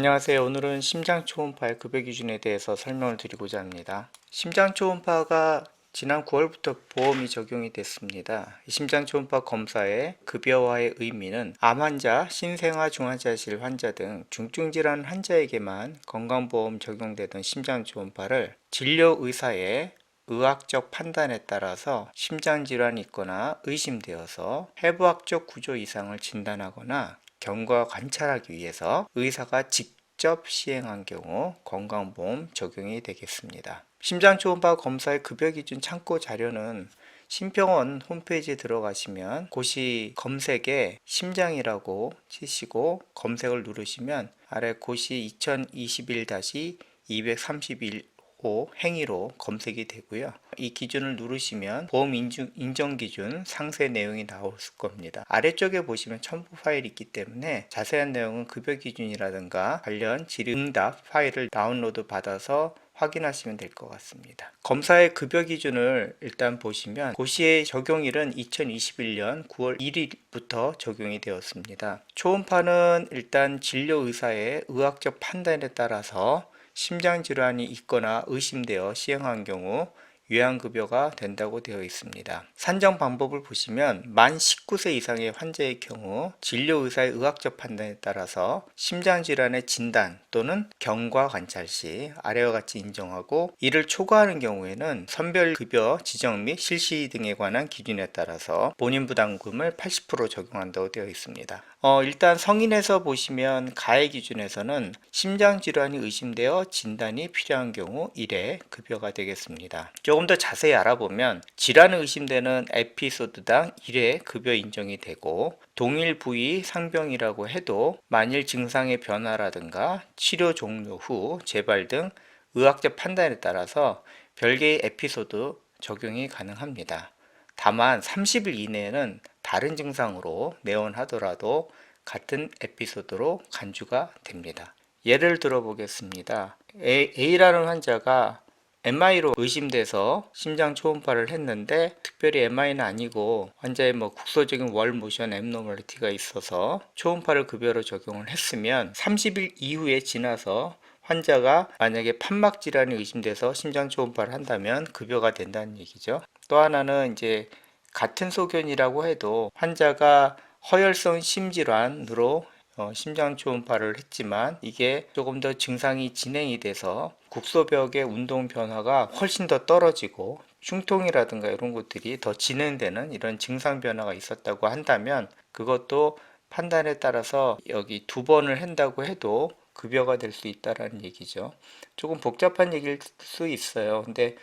안녕하세요. 오늘은 심장 초음파의 급여 기준에 대해서 설명을 드리고자 합니다. 심장 초음파가 지난 9월부터 보험이 적용이 됐습니다. 심장 초음파 검사의 급여화의 의미는 암 환자, 신생아 중환자실 환자 등 중증 질환 환자에게만 건강보험 적용되던 심장 초음파를 진료 의사의 의학적 판단에 따라서 심장질환이 있거나 의심되어서 해부학적 구조 이상을 진단하거나 경과 관찰하기 위해서 의사가 직접 시행한 경우 건강보험 적용이 되겠습니다. 심장초음파 검사의 급여기준 참고 자료는 심평원 홈페이지에 들어가시면 고시 검색에 심장이라고 치시고 검색을 누르시면 아래 고시 2021-231호 행위로 검색이 되고요. 이 기준을 누르시면 보험 인정 기준 상세 내용이 나올 겁니다. 아래쪽에 보시면 첨부 파일이 있기 때문에 자세한 내용은 급여 기준이라든가 관련 질의응답 파일을 다운로드 받아서 확인하시면 될 것 같습니다. 검사의 급여 기준을 일단 보시면 고시의 적용일은 2021년 9월 1일부터 적용이 되었습니다. 초음파는 일단 진료의사의 의학적 판단에 따라서 심장질환이 있거나 의심되어 시행한 경우 요양급여가 된다고 되어 있습니다. 산정 방법을 보시면 만 19세 이상의 환자의 경우 진료의사의 의학적 판단에 따라서 심장질환의 진단 또는 경과 관찰 시 아래와 같이 인정하고 이를 초과하는 경우에는 선별급여 지정 및 실시 등에 관한 기준에 따라서 본인 부담금을 80% 적용한다고 되어 있습니다. 일단 성인에서 보시면 가해 기준에서는 심장질환이 의심되어 진단이 필요한 경우 1회 급여가 되겠습니다. 조금 더 자세히 알아보면 질환이 의심되는 에피소드당 1회 급여 인정이 되고 동일 부위 상병이라고 해도 만일 증상의 변화라든가 치료 종료 후 재발 등 의학적 판단에 따라서 별개의 에피소드 적용이 가능합니다. 다만 30일 이내에는 다른 증상으로 내원하더라도 같은 에피소드로 간주가 됩니다. 예를 들어 보겠습니다. A라는 환자가 MI로 의심돼서 심장 초음파를 했는데 특별히 MI는 아니고 환자의 국소적인 월 모션 앱노멀리티가 있어서 초음파를 급여로 적용을 했으면 30일 이후에 지나서 환자가 만약에 판막 질환이 의심돼서 심장 초음파를 한다면 급여가 된다는 얘기죠. 또 하나는 이제 같은 소견이라고 해도 환자가 허혈성 심질환으로 심장 초음파를 했지만 이게 조금 더 증상이 진행이 돼서 국소벽의 운동 변화가 훨씬 더 떨어지고 흉통이라든가 이런 것들이 더 진행되는 이런 증상 변화가 있었다고 한다면 그것도 판단에 따라서 여기 2번을 한다고 해도 급여가 될 수 있다라는 얘기죠. 조금 복잡한 얘기일 수 있어요. 근데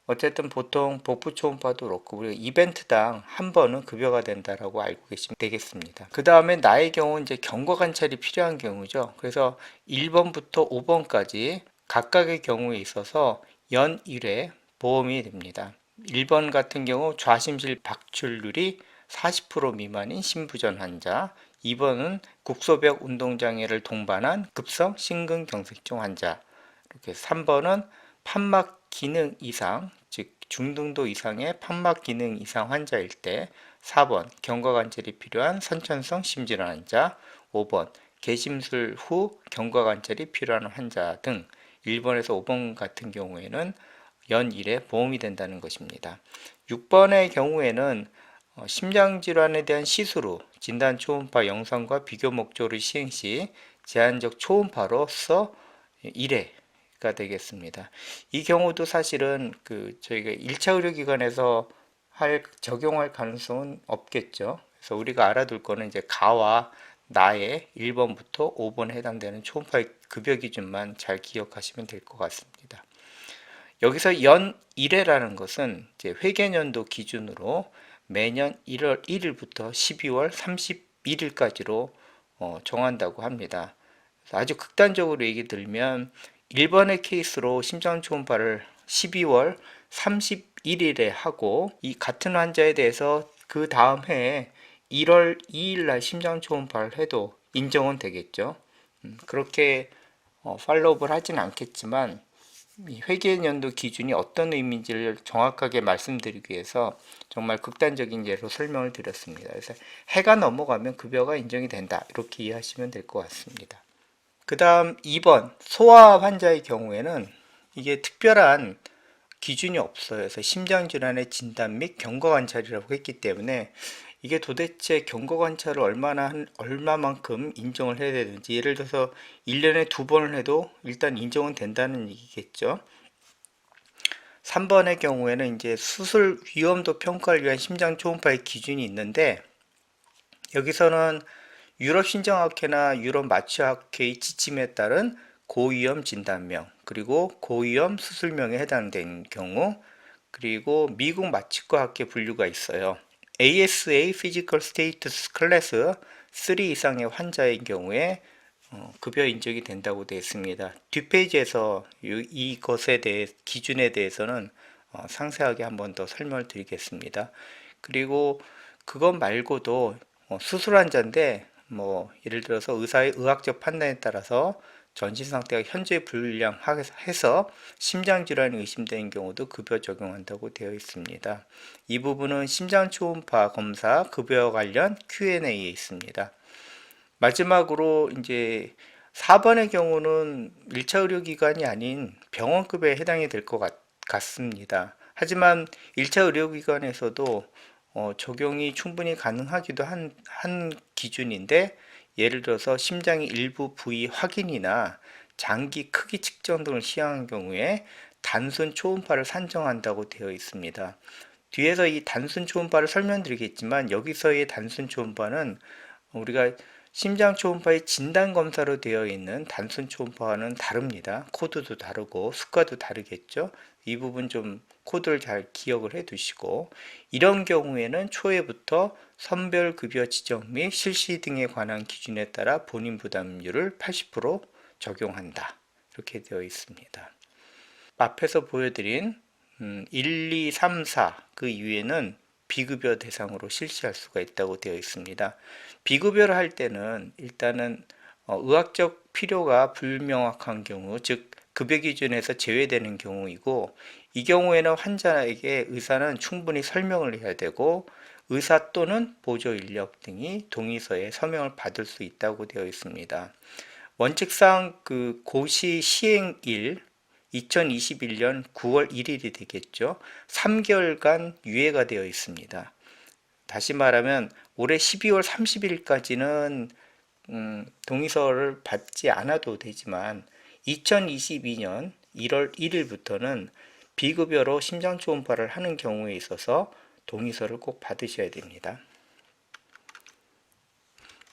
어쨌든 보통 복부 초음파도 그렇고 우리가 이벤트당 한 번은 급여가 된다라고 알고 계시면 되겠습니다. 그 다음에 나의 경우 이제 경과 관찰이 필요한 경우죠. 그래서 1번부터 5번까지 각각의 경우에 있어서 연 1회 보험이 됩니다. 1번 같은 경우 좌심실 박출률이 40% 미만인 심부전 환자, 2번은 국소벽 운동장애를 동반한 급성 심근경색증 환자, 이렇게 3번은 판막 기능 이상, 즉 중등도 이상의 판막 기능 이상 환자일 때, 4번 경과 관찰이 필요한 선천성 심질환 환자, 5번 개심술 후 경과 관찰이 필요한 환자 등 1번에서 5번 같은 경우에는 연 1회 보험이 된다는 것입니다. 6번의 경우에는 심장질환에 대한 시술 후 진단 초음파 영상과 비교 목적으로 시행 시 제한적 초음파로서 1회가 되겠습니다. 이 경우도 사실은 저희가 1차 의료기관에서 적용할 가능성은 없겠죠. 그래서 우리가 알아둘 거는 이제 가와 나의 1번부터 5번에 해당되는 초음파의 급여 기준만 잘 기억하시면 될 것 같습니다. 여기서 연 1회라는 것은 이제 회계연도 기준으로 매년 1월 1일부터 12월 31일까지로 정한다고 합니다. 아주 극단적으로 얘기 들면 1번의 케이스로 심장 초음파를 12월 31일에 하고 이 같은 환자에 대해서 그 다음 해에 1월 2일 날 심장 초음파를 해도 인정은 되겠죠. 그렇게 팔로우업을 하진 않겠지만 회계연도 기준이 어떤 의미인지를 정확하게 말씀드리기 위해서 정말 극단적인 예로 설명을 드렸습니다. 그래서 해가 넘어가면 급여가 인정이 된다, 이렇게 이해하시면 될 것 같습니다. 그 다음 2번 소아 환자의 경우에는 이게 특별한 기준이 없어요. 그래서 심장질환의 진단 및 경과 관찰이라고 했기 때문에 이게 도대체 경과 관찰을 얼마만큼 인정을 해야 되는지, 예를 들어서 1년에 2번을 해도 일단 인정은 된다는 얘기겠죠. 3번의 경우에는 이제 수술 위험도 평가를 위한 심장 초음파의 기준이 있는데, 여기서는 유럽 신장학회나 유럽 마취학회의 지침에 따른 고위험 진단명, 그리고 고위험 수술명에 해당된 경우, 그리고 미국 마취과 학회 분류가 있어요. ASA Physical Status 클래스 3 이상의 환자인 경우에 급여 인정이 된다고 되어 있습니다. 뒷페이지에서 이것에 대해 기준에 대해서는 상세하게 한 번 더 설명을 드리겠습니다. 그리고 그것 말고도 수술 환자인데 예를 들어서 의사의 의학적 판단에 따라서 전신 상태가 현저히 불량해서 심장질환이 의심되는 경우도 급여 적용한다고 되어 있습니다. 이 부분은 심장 초음파 검사 급여 관련 Q&A에 있습니다. 마지막으로 이제 4번의 경우는 1차 의료기관이 아닌 병원급에 해당이 될 것 같습니다. 하지만 1차 의료기관에서도 적용이 충분히 가능하기도 한 기준인데, 예를 들어서 심장의 일부 부위 확인이나 장기 크기 측정 등을 시행한 경우에 단순 초음파를 산정한다고 되어 있습니다. 뒤에서 이 단순 초음파를 설명드리겠지만, 여기서의 단순 초음파는 우리가 심장 초음파의 진단 검사로 되어 있는 단순 초음파와는 다릅니다. 코드도 다르고 수가도 다르겠죠. 이 부분 좀 코드를 잘 기억을 해 두시고, 이런 경우에는 초회부터 선별급여 지정 및 실시 등에 관한 기준에 따라 본인 부담률을 80% 적용한다, 이렇게 되어 있습니다. 앞에서 보여드린 1, 2, 3, 4 그 이후에는 비급여 대상으로 실시할 수가 있다고 되어 있습니다. 비급여를 할 때는 일단은 의학적 필요가 불명확한 경우, 즉 급여 기준에서 제외되는 경우이고, 이 경우에는 환자에게 의사는 충분히 설명을 해야 되고, 의사 또는 보조 인력 등이 동의서에 서명을 받을 수 있다고 되어 있습니다. 원칙상 그 고시 시행일 2021년 9월 1일이 되겠죠. 3개월간 유예가 되어 있습니다. 다시 말하면 올해 12월 30일까지는 동의서를 받지 않아도 되지만 2022년 1월 1일부터는 비급여로 심장 초음파를 하는 경우에 있어서 동의서를 꼭 받으셔야 됩니다.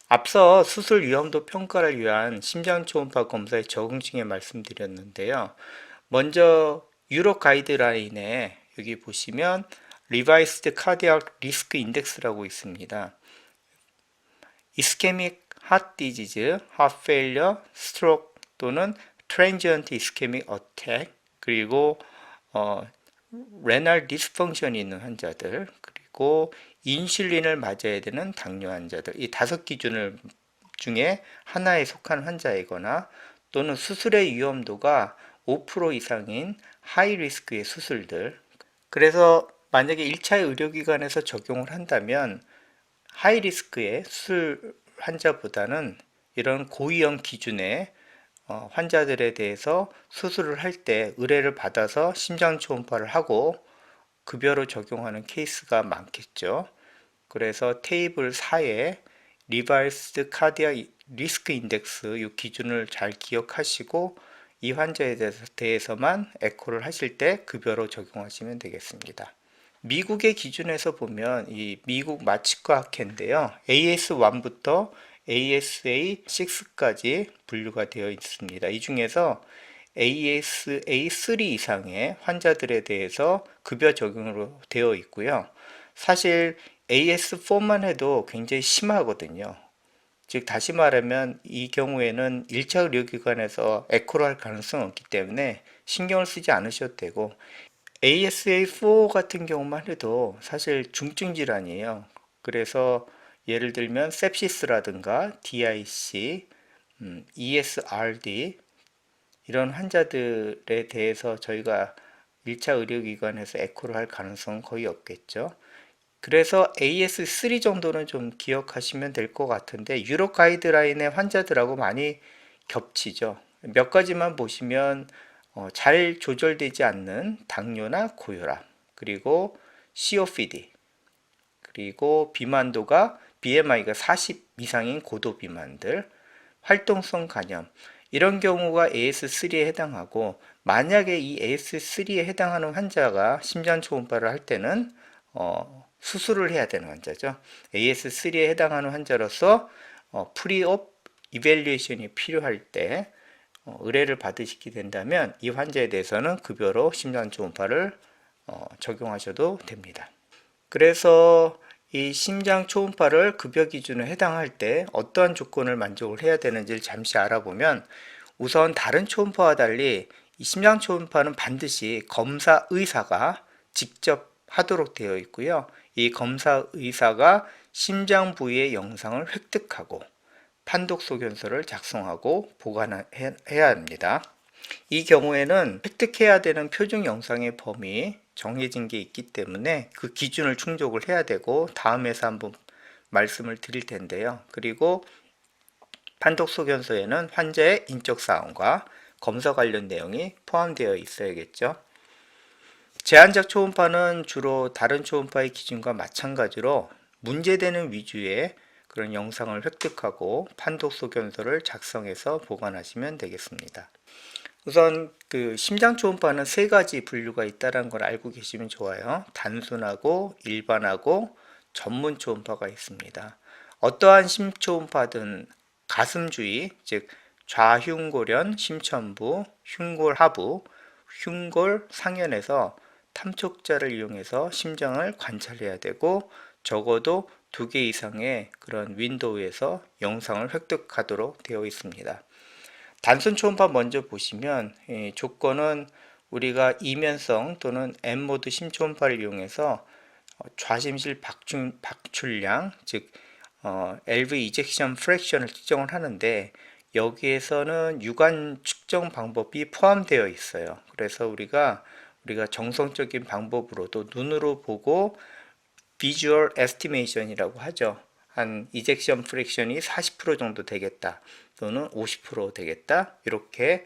앞서 수술 위험도 평가를 위한 심장 초음파 검사의 적응증에 말씀드렸는데요. 먼저 유럽 가이드라인에 여기 보시면 Revised Cardiac Risk Index라고 있습니다. Ischemic Heart Disease, Heart Failure, Stroke 또는 Transient Ischemic Attack, 그리고 Renal Dysfunction이 있는 환자들, 그리고 인슐린을 맞아야 되는 당뇨 환자들, 이 5기준을 중에 하나에 속한 환자이거나 또는 수술의 위험도가 5% 이상인 하이 리스크의 수술들, 그래서 만약에 1차 의료기관에서 적용을 한다면 하이 리스크의 수술 환자보다는 이런 고위험 기준의 환자들에 대해서 수술을 할 때 의뢰를 받아서 심장 초음파를 하고 급여로 적용하는 케이스가 많겠죠. 그래서 테이블 4에 리바이스드 카디아 리스크 인덱스 이 기준을 잘 기억하시고 이 환자에 대해서만 에코를 하실 때 급여로 적용하시면 되겠습니다. 미국의 기준에서 보면 이 미국 마취과 학회인데요. AS1부터 ASA6까지 분류가 되어 있습니다. 이 중에서 ASA3 이상의 환자들에 대해서 급여 적용으로 되어 있고요. 사실 AS4만 해도 굉장히 심하거든요. 즉 다시 말하면 이 경우에는 1차 의료기관에서 에코를 할 가능성이 없기 때문에 신경을 쓰지 않으셔도 되고, ASA4 같은 경우만 해도 사실 중증 질환이에요. 그래서 예를 들면 sepsis라든가 DIC, ESRD 이런 환자들에 대해서 저희가 1차 의료기관에서 에코를 할 가능성은 거의 없겠죠. 그래서 AS3 정도는 좀 기억하시면 될 것 같은데, 유럽 가이드라인의 환자들하고 많이 겹치죠. 몇 가지만 보시면 잘 조절되지 않는 당뇨나 고혈압, 그리고 COPD, 그리고 비만도가 BMI가 40 이상인 고도 비만들, 활동성 간염, 이런 경우가 AS3에 해당하고, 만약에 이 AS3에 해당하는 환자가 심장 초음파를 할 때는 수술을 해야 되는 환자죠. AS3에 해당하는 환자로서 프리옵 이벨리에이션이 필요할 때 의뢰를 받으시게 된다면 이 환자에 대해서는 급여로 심장 초음파를 적용하셔도 됩니다. 그래서 이 심장 초음파를 급여 기준에 해당할 때 어떠한 조건을 만족을 해야 되는지를 잠시 알아보면, 우선 다른 초음파와 달리 이 심장 초음파는 반드시 검사 의사가 직접 하도록 되어 있고요. 이 검사 의사가 심장 부위의 영상을 획득하고 판독 소견서를 작성하고 보관해야 합니다. 이 경우에는 획득해야 되는 표준 영상의 범위 정해진 게 있기 때문에 그 기준을 충족을 해야 되고, 다음에서 한번 말씀을 드릴 텐데요. 그리고 판독 소견서에는 환자의 인적 사항과 검사 관련 내용이 포함되어 있어야겠죠. 제한적 초음파는 주로 다른 초음파의 기준과 마찬가지로 문제되는 위주의 그런 영상을 획득하고 판독 소견서를 작성해서 보관하시면 되겠습니다. 우선 그 심장 초음파는 세 가지 분류가 있다는 걸 알고 계시면 좋아요. 단순하고 일반하고 전문 초음파가 있습니다. 어떠한 심초음파든 가슴 주위, 즉 좌흉골연, 심천부, 흉골 하부, 흉골 상연에서 탐촉자를 이용해서 심장을 관찰해야 되고, 적어도 2개 이상의 그런 윈도우에서 영상을 획득하도록 되어 있습니다. 단순 초음파 먼저 보시면 조건은 우리가 이면성 또는 M모드 심초음파를 이용해서 좌심실 박출량, 즉 LV 이젝션 프랙션을 측정을 하는데, 여기에서는 유관 측정 방법이 포함되어 있어요. 그래서 우리가 정성적인 방법으로도 눈으로 보고 비주얼 에스티메이션이라고 하죠. 한 이젝션 프랙션이 40% 정도 되겠다, 또는 50% 되겠다, 이렇게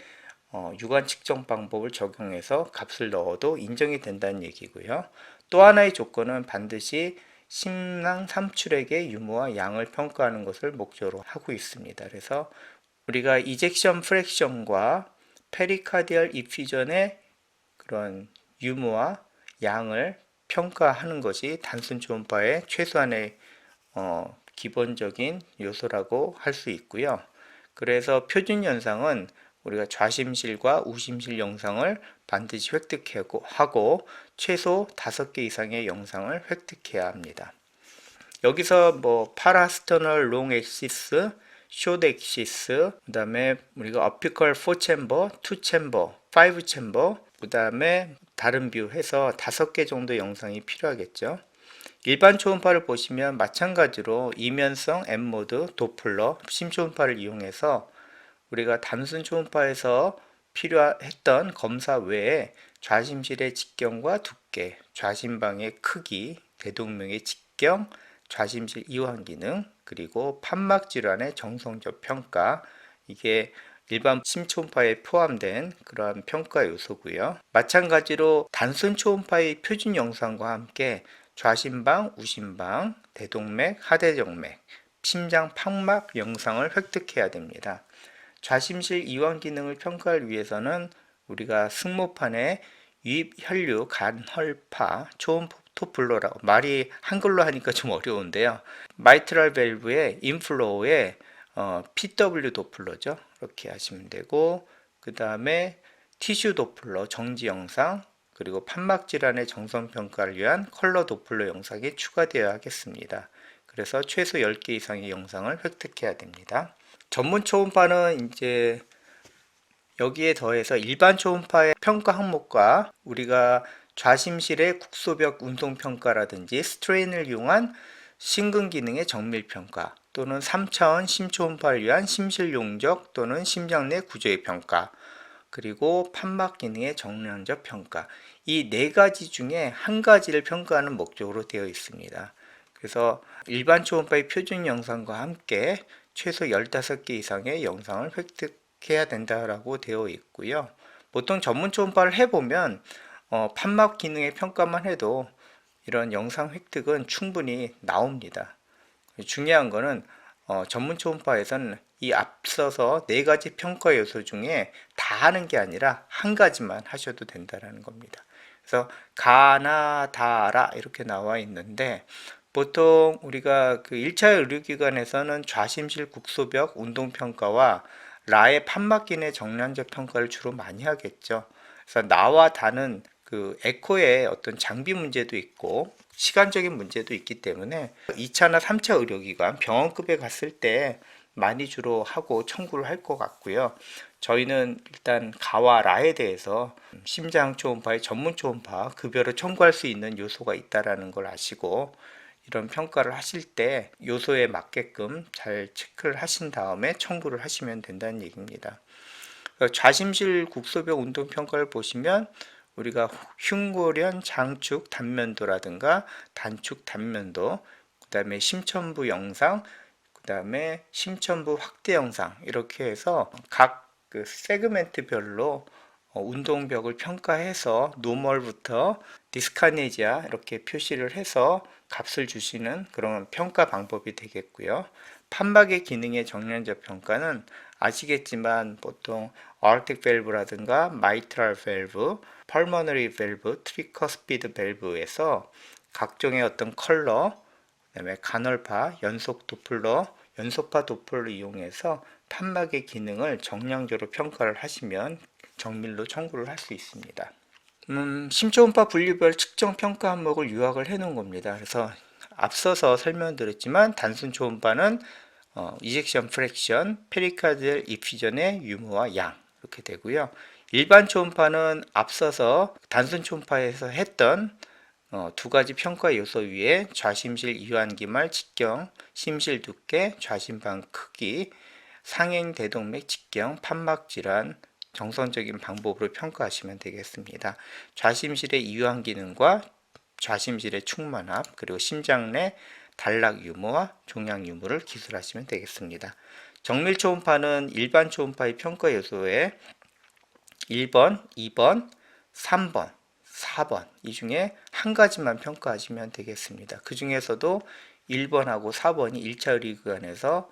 유관 측정 방법을 적용해서 값을 넣어도 인정이 된다는 얘기고요. 또 하나의 조건은 반드시 심낭 삼출액의 유무와 양을 평가하는 것을 목적으로 하고 있습니다. 그래서 우리가 이젝션 프랙션과 페리카디얼 이퓨전의 그런 유무와 양을 평가하는 것이 단순 초음파의 최소한의 기본적인 요소라고 할 수 있고요. 그래서 표준 영상은 우리가 좌심실과 우심실 영상을 반드시 획득하고 최소 5개 이상의 영상을 획득해야 합니다. 여기서 뭐 파라스터널 롱 엑시스, 숏 엑시스, 그 다음에 우리가 어피컬 4챔버, 2챔버, 5챔버, 그 다음에 다른 뷰 해서 5개 정도 영상이 필요하겠죠. 일반 초음파를 보시면 마찬가지로 이면성 M모드, 도플러, 심초음파를 이용해서 우리가 단순 초음파에서 필요했던 검사 외에 좌심실의 직경과 두께, 좌심방의 크기, 대동맥의 직경, 좌심실 이완 기능, 그리고 판막 질환의 정성적 평가, 이게 일반 심초음파에 포함된 그러한 평가 요소고요. 마찬가지로 단순 초음파의 표준 영상과 함께 좌심방, 우심방, 대동맥, 하대정맥, 심장 판막 영상을 획득해야 됩니다. 좌심실 이완 기능을 평가하기 위해서는 우리가 승모판에 유입 혈류 간헐파 초음파 토플로라고, 말이 한글로 하니까 좀 어려운데요. 마이트럴 밸브의 인플로우에 PW 도플러죠. 이렇게 하시면 되고, 그 다음에 티슈 도플러 정지 영상, 그리고 판막 질환의 정성 평가를 위한 컬러 도플러 영상이 추가되어야 하겠습니다. 그래서 최소 10개 이상의 영상을 획득해야 됩니다. 전문 초음파는 이제 여기에 더해서 일반 초음파의 평가 항목과 우리가 좌심실의 국소벽 운동평가라든지 스트레인을 이용한 심근 기능의 정밀평가, 또는 3차원 심초음파를 위한 심실 용적 또는 심장 내 구조의 평가, 그리고 판막 기능의 정량적 평가, 이 4가지 중에 한 가지를 평가하는 목적으로 되어 있습니다. 그래서 일반 초음파의 표준 영상과 함께 최소 15개 이상의 영상을 획득 해야 된다라고 되어 있고요. 보통 전문 초음파를 해보면 판막 기능의 평가만 해도 이런 영상 획득은 충분히 나옵니다. 중요한 거는 전문 초음파에서는 이 앞서서 네 가지 평가 요소 중에 다 하는 게 아니라 한 가지만 하셔도 된다는 겁니다. 그래서 가나 다라 이렇게 나와 있는데, 보통 우리가 그 1차 의료기관에서는 좌심실 국소벽 운동평가와 라의 판막기내 정량적 평가를 주로 많이 하겠죠. 그래서 나와 다는 그 에코의 어떤 장비 문제도 있고 시간적인 문제도 있기 때문에 2차나 3차 의료기관 병원급에 갔을 때 많이 주로 하고 청구를 할 것 같고요. 저희는 일단 가와 라에 대해서 심장 초음파의 전문 초음파 급여를 청구할 수 있는 요소가 있다라는 걸 아시고, 이런 평가를 하실 때 요소에 맞게끔 잘 체크를 하신 다음에 청구를 하시면 된다는 얘기입니다. 좌심실 국소벽 운동 평가를 보시면 우리가 흉골연 장축 단면도라든가 단축 단면도, 그 다음에 심천부 영상, 그 다음에 심천부 확대 영상, 이렇게 해서 각 그 세그멘트별로 운동벽을 평가해서 노멀부터 디스카네지아 이렇게 표시를 해서 값을 주시는 그런 평가 방법이 되겠고요. 판막의 기능의 정량적 평가는 아시겠지만 보통 아ortic 밸브라든가 mitral 밸브, pulmonary 밸브, tricuspid 밸브에서 각종의 어떤 컬러, 그다음에 간헐파, 연속 도플러, 연소파 도플러를 이용해서 판막의 기능을 정량적으로 평가를 하시면 정밀로 청구를 할 수 있습니다. 심초음파 분류별 측정 평가 항목을 요약을 해 놓은 겁니다. 그래서 앞서서 설명드렸지만 단순 초음파는 이젝션 프랙션, 페리카디얼 이피전의 유무와 양 이렇게 되고요. 일반 초음파는 앞서서 단순 초음파에서 했던 두 가지 평가 요소 위에 좌심실 이완기말 직경, 심실 두께, 좌심방 크기, 상행 대동맥 직경, 판막 질환 정성적인 방법으로 평가하시면 되겠습니다. 좌심실의 이완 기능과 좌심실의 충만압, 그리고 심장 내 단락 유무와 종양 유무를 기술하시면 되겠습니다. 정밀 초음파는 일반 초음파의 평가 요소에 1번, 2번, 3번, 4번 이 중에 한 가지만 평가하시면 되겠습니다. 그 중에서도 1번하고 4번이 1차 의료기관에서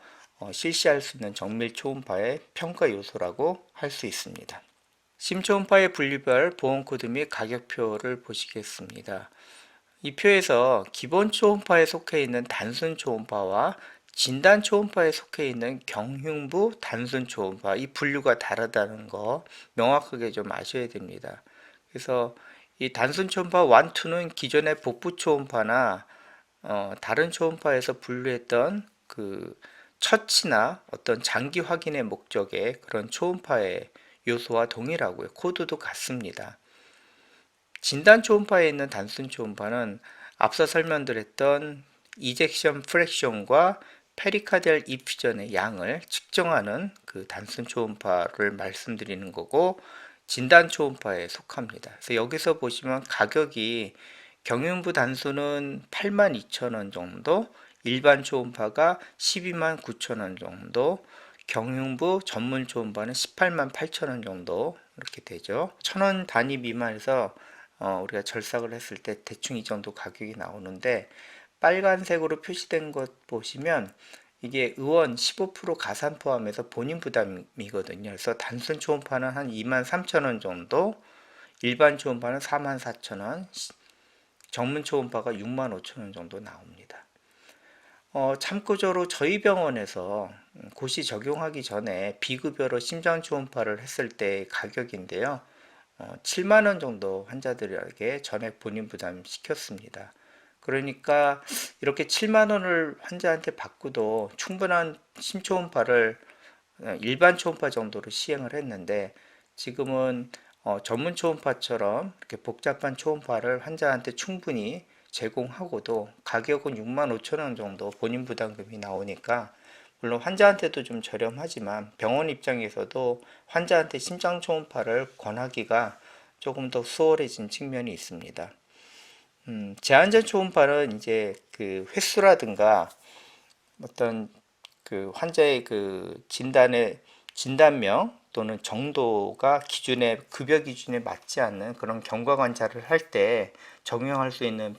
실시할 수 있는 정밀 초음파의 평가 요소라고 할 수 있습니다. 심초음파의 분류별 보험코드 및 가격표를 보시겠습니다. 이 표에서 기본 초음파에 속해 있는 단순 초음파와 진단 초음파에 속해 있는 경흉부 단순 초음파, 이 분류가 다르다는 거 명확하게 좀 아셔야 됩니다. 그래서 이 단순 초음파 1, 2는 기존의 복부 초음파나 다른 초음파에서 분류했던 그 처치나 어떤 장기 확인의 목적의 그런 초음파의 요소와 동일하고요. 코드도 같습니다. 진단 초음파에 있는 단순 초음파는 앞서 설명드렸던 이젝션 프랙션과 페리카디얼 이퓨전의 양을 측정하는 그 단순 초음파를 말씀드리는 거고, 진단 초음파에 속합니다. 그래서 여기서 보시면 가격이 경흉부 단순은 82,000원 정도, 일반 초음파가 129,000원 정도, 경흉부 전문 초음파는 188,000원 정도 이렇게 되죠. 1,000원 단위 미만에서 우리가 절삭을 했을 때 대충 이 정도 가격이 나오는데, 빨간색으로 표시된 것 보시면 이게 의원 15% 가산 포함해서 본인 부담이거든요. 그래서 단순 초음파는 한 23,000원 정도, 일반 초음파는 44,000원, 정문 초음파가 65,000원 정도 나옵니다. 참고적으로 저희 병원에서 고시 적용하기 전에 비급여로 심장 초음파를 했을 때 가격인데요. 7만원 정도 환자들에게 전액 본인 부담 시켰습니다. 그러니까 이렇게 7만원을 환자한테 받고도 충분한 심초음파를 일반 초음파 정도로 시행을 했는데, 지금은 전문 초음파처럼 이렇게 복잡한 초음파를 환자한테 충분히 제공하고도 가격은 65,000원 정도 본인 부담금이 나오니까, 물론 환자한테도 좀 저렴하지만 병원 입장에서도 환자한테 심장 초음파를 권하기가 조금 더 수월해진 측면이 있습니다. 제한적 초음파는 이제 그 횟수라든가 어떤 그 환자의 그 진단의 진단명 또는 정도가 급여 기준에 맞지 않는 그런 경과 관찰을 할 때 적용할 수 있는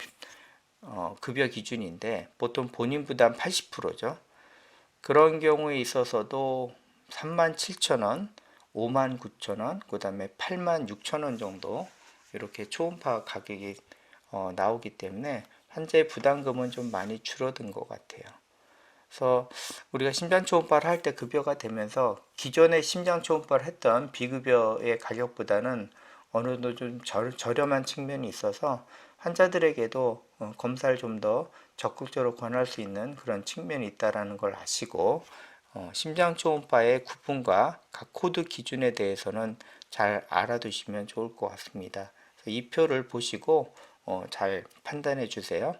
급여 기준인데, 보통 본인 부담 80%죠. 그런 경우에 있어서도 37,000원, 59,000원, 그 다음에 86,000원 정도 이렇게 초음파 가격이 나오기 때문에 환자의 부담금은 좀 많이 줄어든 것 같아요. 그래서 우리가 심장 초음파를 할 때 급여가 되면서 기존에 심장 초음파를 했던 비급여의 가격보다는 어느 정도 좀 저렴한 측면이 있어서 환자들에게도 검사를 좀 더 적극적으로 권할 수 있는 그런 측면이 있다는 걸 아시고, 심장 초음파의 구분과 각 코드 기준에 대해서는 잘 알아두시면 좋을 것 같습니다. 이 표를 보시고 잘 판단해 주세요.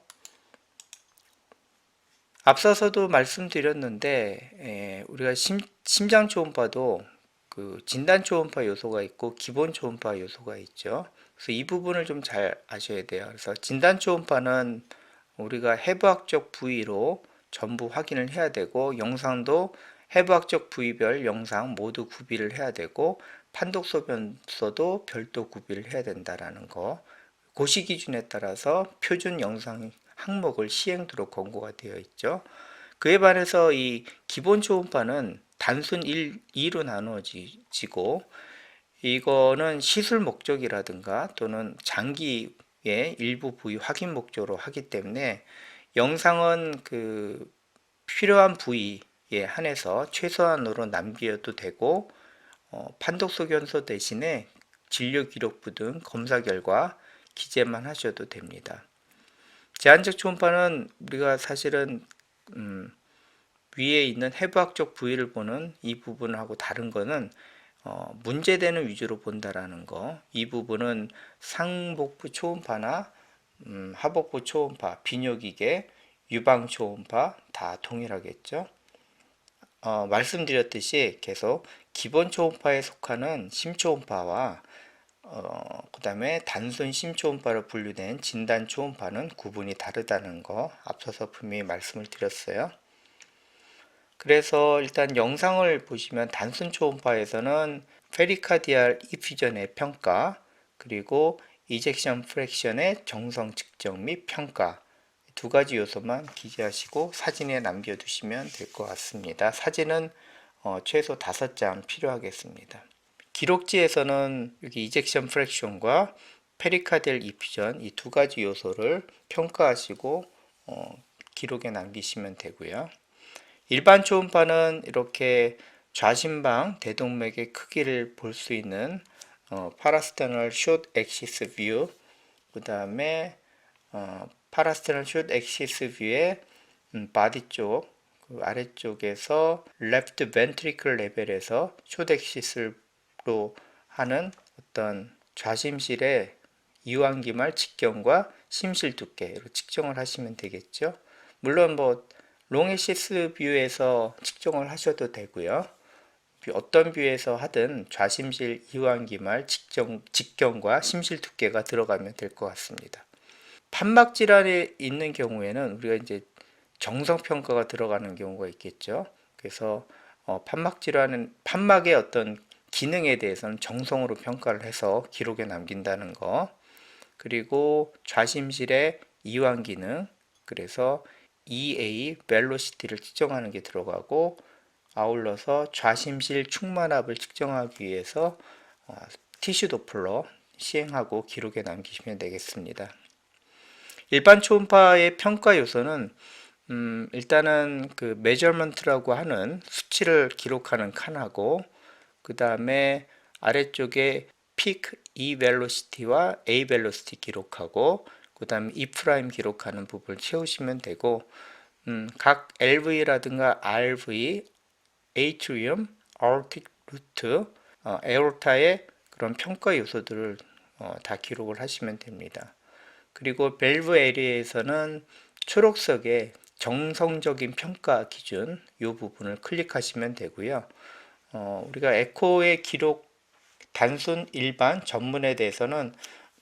앞서서도 말씀드렸는데, 우리가 심장 초음파도 그 진단 초음파 요소가 있고 기본 초음파 요소가 있죠. 그래서 이 부분을 좀 잘 아셔야 돼요. 그래서 진단 초음파는 우리가 해부학적 부위로 전부 확인을 해야 되고, 영상도 해부학적 부위별 영상 모두 구비를 해야 되고, 판독소변서도 별도 구비를 해야 된다라는 거, 고시 기준에 따라서 표준 영상 항목을 시행도록 권고가 되어 있죠. 그에 반해서 이 기본 초음파는 단순 2로 나누어지고, 이거는 시술 목적이라든가 또는 장기의 일부 부위 확인 목적으로 하기 때문에 영상은 그 필요한 부위에 한해서 최소한으로 남겨도 되고, 판독소견서 대신에 진료기록부 등 검사 결과 기재만 하셔도 됩니다. 제한적 초음파는 우리가 사실은 위에 있는 해부학적 부위를 보는 이 부분하고 다른 거는 문제되는 위주로 본다라는 거. 이 부분은 상복부 초음파나 하복부 초음파, 비뇨기계, 유방 초음파 다 동일하겠죠. 말씀드렸듯이 계속 기본 초음파에 속하는 심초음파와 그 다음에 단순 심초음파로 분류된 진단 초음파는 구분이 다르다는 거 앞서서 분명히 말씀을 드렸어요. 그래서 일단 영상을 보시면 단순 초음파에서는 페리카디알 이퓨전의 평가, 그리고 이젝션 프랙션의 정성 측정 및 평가, 두 가지 요소만 기재하시고 사진에 남겨두시면 될 것 같습니다. 사진은 최소 5장 필요하겠습니다. 기록지에서는 여기 이젝션 프랙션과 페리카디알 이퓨전 이 두 가지 요소를 평가하시고 기록에 남기시면 되고요. 일반 초음파는 이렇게 좌심방 대동맥의 크기를 볼 수 있는 파라스테널 숏 엑시스 뷰, 그 다음에 파라스테널 숏 엑시스 뷰의 바디 쪽, 그 아래쪽에서 레프트 벤트리클 레벨에서 숏 엑시스로 하는 어떤 좌심실의 이완기말 직경과 심실 두께로 측정을 하시면 되겠죠. 물론 뭐 롱엑시스 뷰에서 측정을 하셔도 되고요. 어떤 뷰에서 하든 좌심실 이완기말 직경과 심실 두께가 들어가면 될 것 같습니다. 판막 질환이 있는 경우에는 우리가 이제 정성 평가가 들어가는 경우가 있겠죠. 그래서 판막 질환은 판막의 어떤 기능에 대해서는 정성으로 평가를 해서 기록에 남긴다는 거. 그리고 좌심실의 이완 기능, 그래서 EA 벨로시티를 측정하는 게 들어가고, 아울러서 좌심실 충만압을 측정하기 위해서 티슈 도플러 시행하고 기록에 남기시면 되겠습니다. 일반 초음파의 평가 요소는 일단은 그 메저먼트라고 하는 수치를 기록하는 칸하고, 그 다음에 아래쪽에 peak E velocity와 A velocity 기록하고, 그 다음에 E 프라임 기록하는 부분을 채우시면 되고, 각 LV라든가 RV, atrium, aortic root, 에오르타의 그런 평가 요소들을 다 기록을 하시면 됩니다. 그리고 밸브 에리어에서는 초록색의 정성적인 평가 기준 이 부분을 클릭하시면 되고요. 우리가 에코의 기록 단순 일반 전문에 대해서는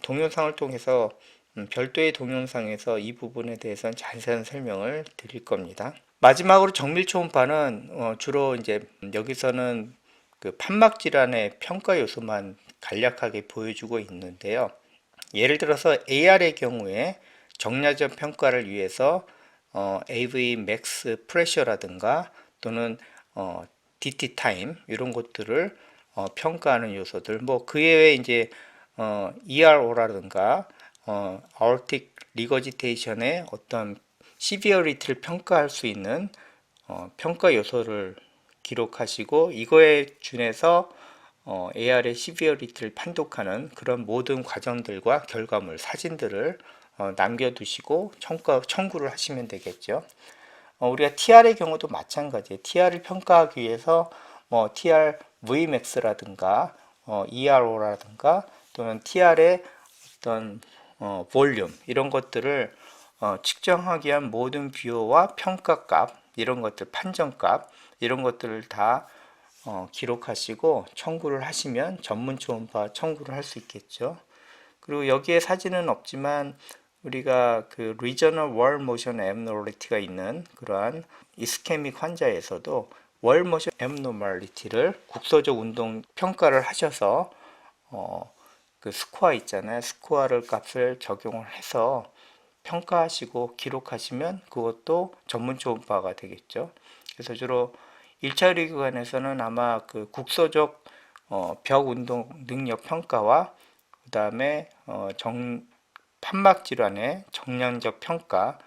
동영상을 통해서 별도의 동영상에서 이 부분에 대해서는 자세한 설명을 드릴 겁니다. 마지막으로 정밀 초음파는 주로 이제 여기서는 그 판막 질환의 평가 요소만 간략하게 보여주고 있는데요. 예를 들어서 AR의 경우에 정량적 평가를 위해서 AV 맥스 프레셔라든가 또는 DT 타임 이런 것들을 평가하는 요소들, 뭐 그 외에 이제 ERO라든가 aortic regurgitation의 어떤 시비어리티를 평가할 수 있는 평가 요소를 기록하시고, 이거에 준해서 AR의 시비어리티를 판독하는 그런 모든 과정들과 결과물, 사진들을 남겨두시고 청구를 하시면 되겠죠. 우리가 TR의 경우도 마찬가지예요. TR을 평가하기 위해서 뭐 TR Vmax라든가 ERO라든가 또는 TR의 어떤 볼륨 이런 것들을 측정하기 위한 모든 비호와 평가값 이런 것들, 판정값 이런 것들을 다 기록하시고 청구를 하시면 전문 초음파 청구를 할 수 있겠죠. 그리고 여기에 사진은 없지만 우리가 그 Regional Wall Motion Abnormality가 있는 그러한 이스케믹 환자에서도 Wall Motion Abnormality를 국소적 운동 평가를 하셔서 그 스코어 있잖아요. 스코어를 값을 적용을 해서 평가하시고 기록하시면 그것도 전문 초음파가 되겠죠. 그래서 주로 1차 의료기관에서는 아마 그 국소적 벽 운동 능력 평가와 그 다음에 판막 질환의 정량적 평가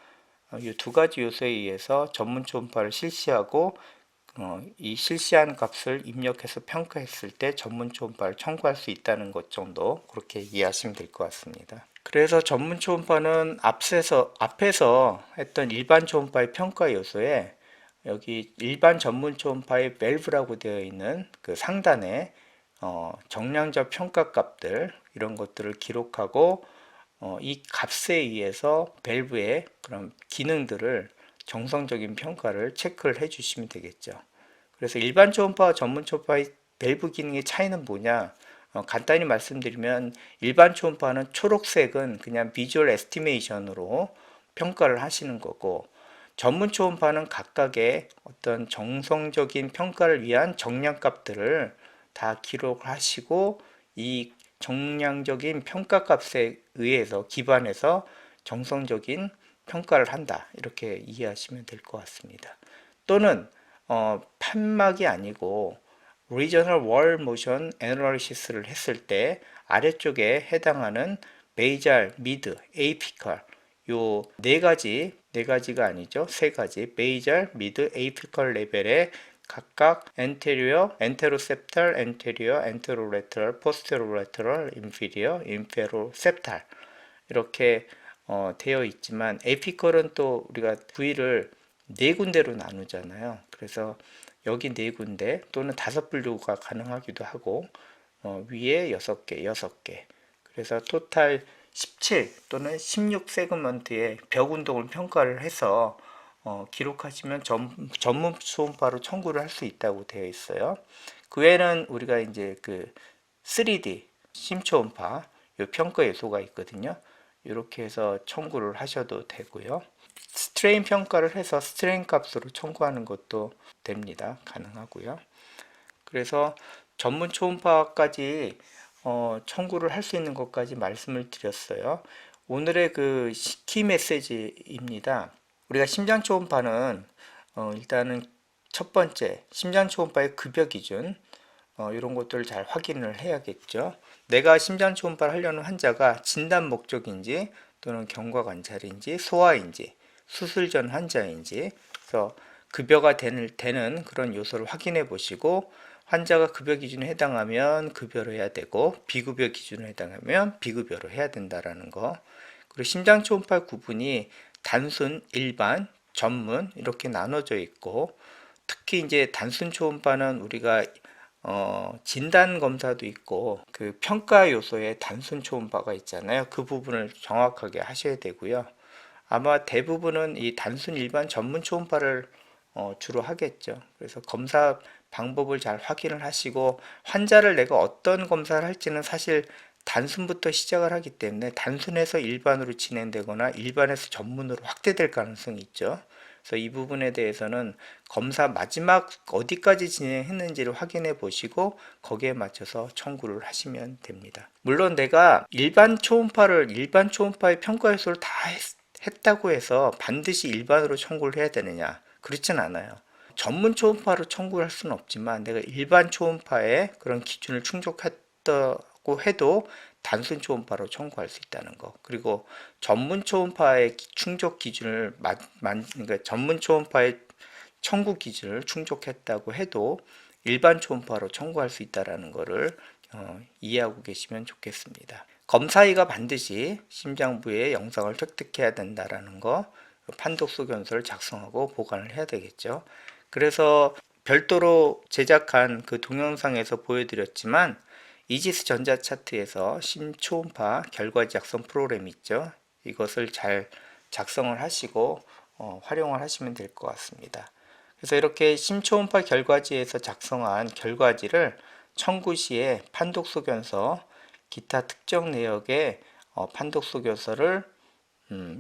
이 두 가지 요소에 의해서 전문 초음파를 실시하고 이 실시한 값을 입력해서 평가했을 때 전문 초음파를 청구할 수 있다는 것 정도 그렇게 이해하시면 될 것 같습니다. 그래서 전문 초음파는 앞에서 했던 일반 초음파의 평가 요소에 여기 일반 전문 초음파의 밸브라고 되어 있는 그 상단에 정량적 평가 값들 이런 것들을 기록하고 이 값에 의해서 밸브의 그런 기능들을 정성적인 평가를 체크를 해 주시면 되겠죠. 그래서 일반 초음파와 전문 초음파의 밸브 기능의 차이는 뭐냐? 간단히 말씀드리면 일반 초음파는 초록색은 그냥 비주얼 에스티메이션으로 평가를 하시는 거고, 전문 초음파는 각각의 어떤 정성적인 평가를 위한 정량값들을 다 기록을 하시고 이 정량적인 평가값에 의해서 기반해서 정성적인 평가를 한다 이렇게 이해하시면 될 것 같습니다. 또는 판막이 아니고 Regional Wall Motion Analysis를 했을 때 아래쪽에 해당하는 베이잘, 미드, 에이피컬 요 네 가지가 아니죠. 세 가지 베이잘, 미드, 에이피컬 레벨의 각각 anterior, anteroseptal, anterior, anterolateral, posterolateral, inferior, inferoseptal 이렇게 되어 있지만 에피컬은 또 우리가 부위를 네 군데로 나누잖아요. 그래서 여기 네 군데 또는 다섯 분류가 가능하기도 하고 위에 6개, 6개. 그래서 토탈 17 또는 16 세그먼트의 벽 운동을 평가를 해서 기록하시면 전문 초음파로 청구를 할 수 있다고 되어 있어요. 그 외에는 우리가 이제 그 3D 심초음파 요 평가 요소가 있거든요. 이렇게 해서 청구를 하셔도 되고요. 스트레인 평가를 해서 스트레인 값으로 청구하는 것도 됩니다. 가능하고요. 그래서 전문 초음파까지 청구를 할 수 있는 것까지 말씀을 드렸어요. 오늘의 그 키 메시지입니다. 우리가 심장 초음파는 일단은 첫 번째 심장 초음파의 급여 기준 이런 것들을 잘 확인을 해야겠죠. 내가 심장 초음파를 하려는 환자가 진단 목적인지 또는 경과 관찰인지 소아인지 수술 전 환자인지 그래서 급여가 되는 그런 요소를 확인해 보시고 환자가 급여 기준에 해당하면 급여로 해야 되고 비급여 기준에 해당하면 비급여로 해야 된다라는 거. 그리고 심장 초음파 구분이 단순, 일반, 전문 이렇게 나눠져 있고 특히 이제 단순 초음파는 우리가 진단 검사도 있고 그 평가 요소에 단순 초음파가 있잖아요. 그 부분을 정확하게 하셔야 되고요. 아마 대부분은 이 단순 일반 전문 초음파를 주로 하겠죠. 그래서 검사 방법을 잘 확인을 하시고 환자를 내가 어떤 검사를 할지는 사실 단순부터 시작을 하기 때문에 단순에서 일반으로 진행되거나 일반에서 전문으로 확대될 가능성이 있죠. 그래서 이 부분에 대해서는 검사 마지막 어디까지 진행했는지를 확인해 보시고 거기에 맞춰서 청구를 하시면 됩니다. 물론 내가 일반 초음파의 평가 요소를 다 했다고 해서 반드시 일반으로 청구를 해야 되느냐? 그렇진 않아요. 전문 초음파로 청구를 할 수는 없지만 내가 일반 초음파의 그런 기준을 충족했다고 해도 단순 초음파로 청구할 수 있다는 거. 그리고 전문 초음파의 충족 기준을 그러니까 전문 초음파의 청구 기준을 충족했다고 해도 일반 초음파로 청구할 수 있다는 것을 이해하고 계시면 좋겠습니다. 검사의가 반드시 심장부의 영상을 획득해야 된다는 거, 판독소견서를 작성하고 보관을 해야 되겠죠. 그래서 별도로 제작한 그 동영상에서 보여드렸지만 이지스 전자차트에서 심초음파 결과지 작성 프로그램이 있죠. 이것을 잘 작성을 하시고 활용을 하시면 될 것 같습니다. 그래서 이렇게 심초음파 결과지에서 작성한 결과지를 청구 시에 판독소견서, 기타 특정 내역의 판독소견서를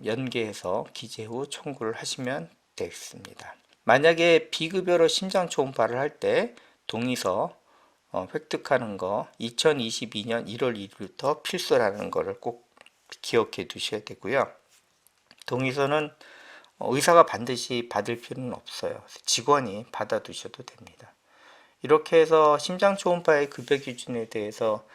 연계해서 기재 후 청구를 하시면 되겠습니다. 만약에 비급여로 심장 초음파를 할 때 동의서 획득하는 거 2022년 1월 1일부터 필수라는 것을 꼭 기억해 두셔야 되고요. 동의서는 의사가 반드시 받을 필요는 없어요. 직원이 받아 두셔도 됩니다. 이렇게 해서 심장 초음파의 급여 기준에 대해서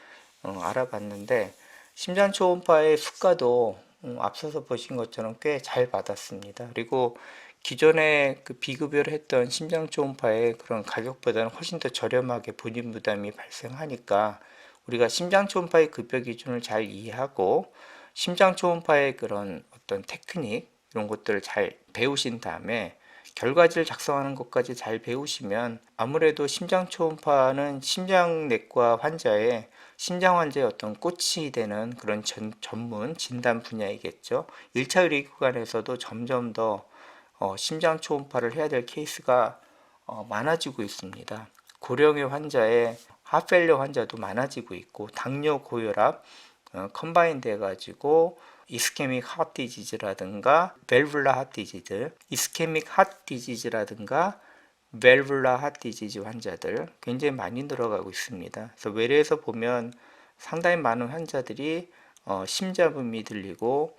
알아봤는데 심장 초음파의 수가도 앞서서 보신 것처럼 꽤 잘 받았습니다. 그리고 기존에 그 비급여를 했던 심장 초음파의 그런 가격보다는 훨씬 더 저렴하게 본인 부담이 발생하니까 우리가 심장 초음파의 급여 기준을 잘 이해하고 심장 초음파의 그런 어떤 테크닉 이런 것들을 잘 배우신 다음에 결과지를 작성하는 것까지 잘 배우시면 아무래도 심장 초음파는 심장내과 환자의 심장 환자의 어떤 꽃이 되는 그런 전문 진단 분야이겠죠. 1차 의료기관에서도 점점 더 심장 초음파를 해야 될 케이스가 많아지고 있습니다. 고령의 환자의 하펠리어 환자도 많아지고 있고 당뇨, 고혈압 컴바인 돼 가지고 이스케믹 하트 디지즈라든가 밸뉼라 하트 디지즈, 이스케믹 하트 디지즈라든가 밸뉼라 하트 디지즈 환자들 굉장히 많이 늘어가고 있습니다. 그래서 외래에서 보면 상당히 많은 환자들이 심잡음이 들리고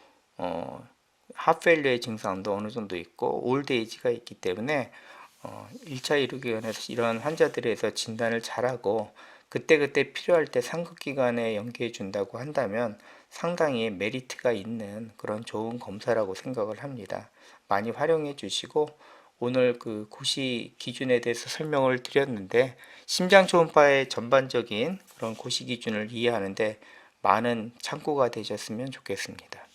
하펠리어의 증상도 어느 정도 있고 올드에이지가 있기 때문에 1차 의료기관에서 이런 환자들에 대해서 진단을 잘하고 그때그때 필요할 때 상급기관에 연계해 준다고 한다면 상당히 메리트가 있는 그런 좋은 검사라고 생각을 합니다. 많이 활용해 주시고 오늘 그 고시 기준에 대해서 설명을 드렸는데 심장 초음파의 전반적인 그런 고시 기준을 이해하는데 많은 참고가 되셨으면 좋겠습니다.